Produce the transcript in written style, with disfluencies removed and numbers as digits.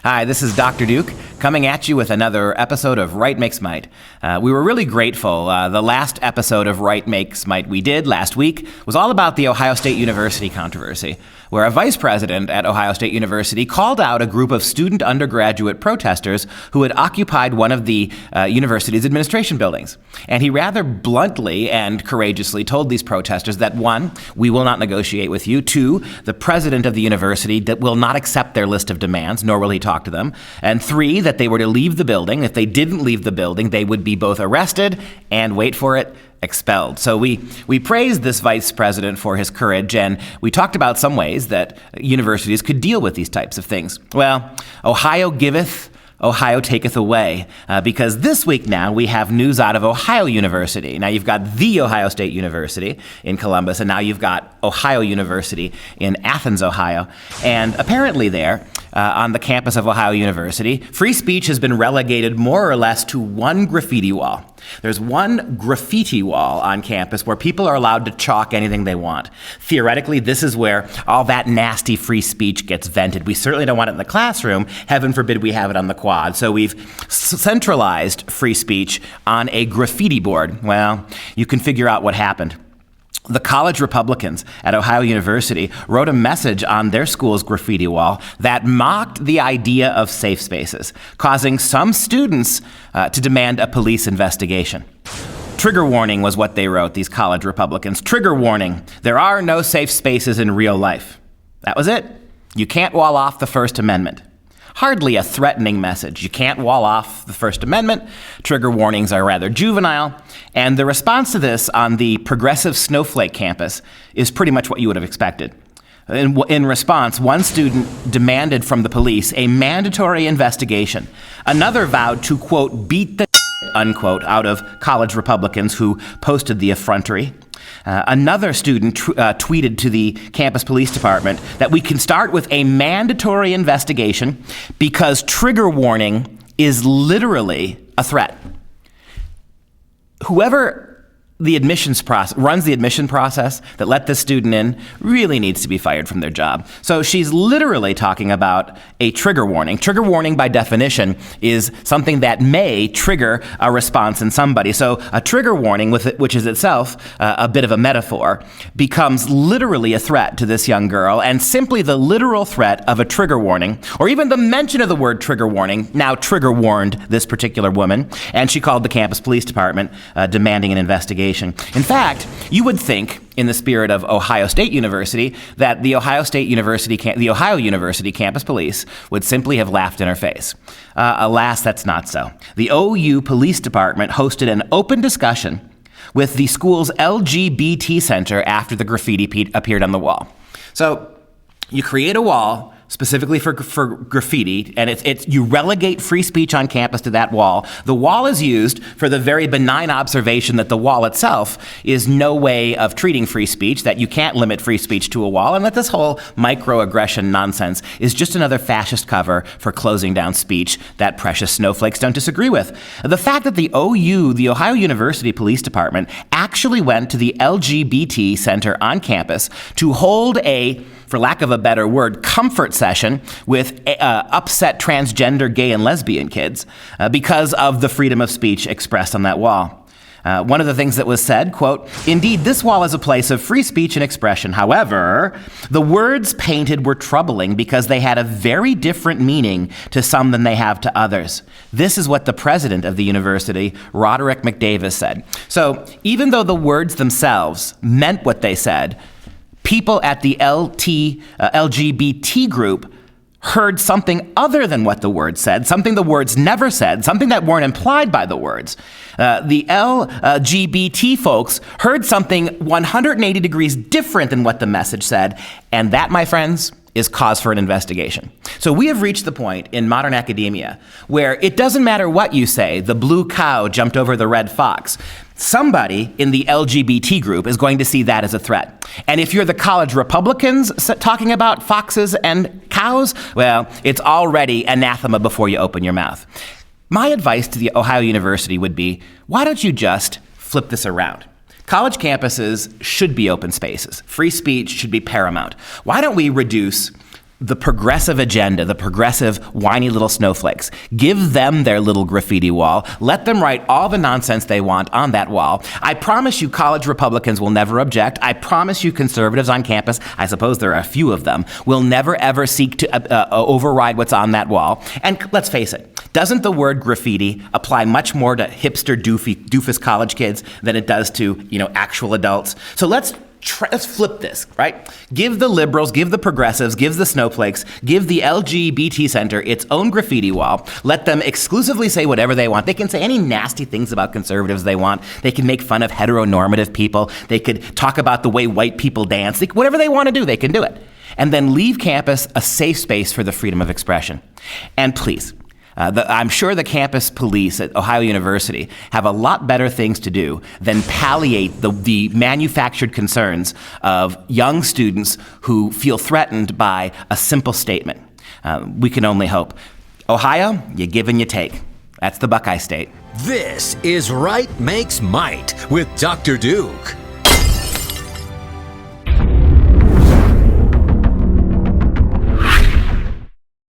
Hi, this is Dr. Duke coming at you with another episode of Right Makes Might. We were really grateful. The last episode of Right Makes Might we did last week was all about the Ohio State University controversy, where a vice president at Ohio State University called out a group of student undergraduate protesters who had occupied one of the university's administration buildings. And he rather bluntly and courageously told these protesters that, 1, we will not negotiate with you, 2, the president of the university that will not accept their list of demands, nor will he talk to them, and 3, that they were to leave the building. If they didn't leave the building, they would be both arrested and, wait for it, expelled. So we praised this vice president for his courage, and we talked about some ways that universities could deal with these types of things. Well, Ohio giveth, Ohio taketh away, because this week now we have news out of Ohio University. Now you've got the Ohio State University in Columbus, and now you've got Ohio University in Athens, Ohio. And apparently there, on the campus of Ohio University, free speech has been relegated more or less to one graffiti wall. There's one graffiti wall on campus where people are allowed to chalk anything they want. Theoretically, this is where all that nasty free speech gets vented. We certainly don't want it in the classroom. Heaven forbid we have it on the quad. So we've centralized free speech on a graffiti board. Well, you can figure out what happened. The college Republicans at Ohio University wrote a message on their school's graffiti wall that mocked the idea of safe spaces, causing some students to demand a police investigation. Trigger warning was what they wrote, these college Republicans. Trigger warning, there are no safe spaces in real life. That was it. You can't wall off the First Amendment. Hardly a threatening message. You can't wall off the First Amendment. Trigger warnings are rather juvenile. And the response to this on the progressive Snowflake campus is pretty much what you would have expected. In response, one student demanded from the police a mandatory investigation. Another vowed to, quote, beat the unquote, out of college Republicans who posted the effrontery. Another student tweeted to the campus police department that we can start with a mandatory investigation because trigger warning is literally a threat. Whoever runs the admission process that let this student in really needs to be fired from their job. So she's literally talking about a trigger warning. Trigger warning, by definition, is something that may trigger a response in somebody. So a trigger warning, which is itself a bit of a metaphor, becomes literally a threat to this young girl, and simply the literal threat of a trigger warning, or even the mention of the word trigger warning, now trigger warned this particular woman, and she called the campus police department demanding an investigation. In fact, you would think, in the spirit of Ohio State University, that the Ohio University campus police would simply have laughed in her face. Alas, that's not so. The OU Police Department hosted an open discussion with the school's LGBT center after the graffiti appeared on the wall. So you create a wall specifically for graffiti, and you relegate free speech on campus to that wall. The wall is used for the very benign observation that the wall itself is no way of treating free speech, that you can't limit free speech to a wall, and that this whole microaggression nonsense is just another fascist cover for closing down speech that precious snowflakes don't disagree with. The fact that the Ohio University Police Department, actually went to the LGBT center on campus to hold a, for lack of a better word, comfort session with upset transgender gay and lesbian kids because of the freedom of speech expressed on that wall. One of the things that was said, quote, indeed, this wall is a place of free speech and expression. However, the words painted were troubling because they had a very different meaning to some than they have to others. This is what the president of the university, Roderick McDavis, said. So even though the words themselves meant what they said, people at the LGBT group heard something other than what the words said, something the words never said, something that weren't implied by the words. The LGBT folks heard something 180 degrees different than what the message said, and that, my friends, is cause for an investigation. So we have reached the point in modern academia where it doesn't matter what you say, the blue cow jumped over the red fox. Somebody in the LGBT group is going to see that as a threat. And if you're the college Republicans talking about foxes and cows, well, it's already anathema before you open your mouth. My advice to the Ohio University would be, why don't you just flip this around? College campuses should be open spaces. Free speech should be paramount. Why don't we reduce the progressive agenda, the progressive whiny little snowflakes. Give them their little graffiti wall. Let them write all the nonsense they want on that wall. I promise you college Republicans will never object. I promise you conservatives on campus, I suppose there are a few of them, will never ever seek to override what's on that wall. And let's face it, doesn't the word graffiti apply much more to hipster doofus college kids than it does to, actual adults? So let's flip this, right? Give the liberals, give the progressives, give the snowflakes, give the LGBT center its own graffiti wall. Let them exclusively say whatever they want. They can say any nasty things about conservatives they want. They can make fun of heteronormative people. They could talk about the way white people dance. Whatever they want to do, they can do it. And then leave campus a safe space for the freedom of expression. And please, I'm sure the campus police at Ohio University have a lot better things to do than palliate the manufactured concerns of young students who feel threatened by a simple statement. We can only hope. Ohio, you give and you take. That's the Buckeye State. This is Right Makes Might with Dr. Duke.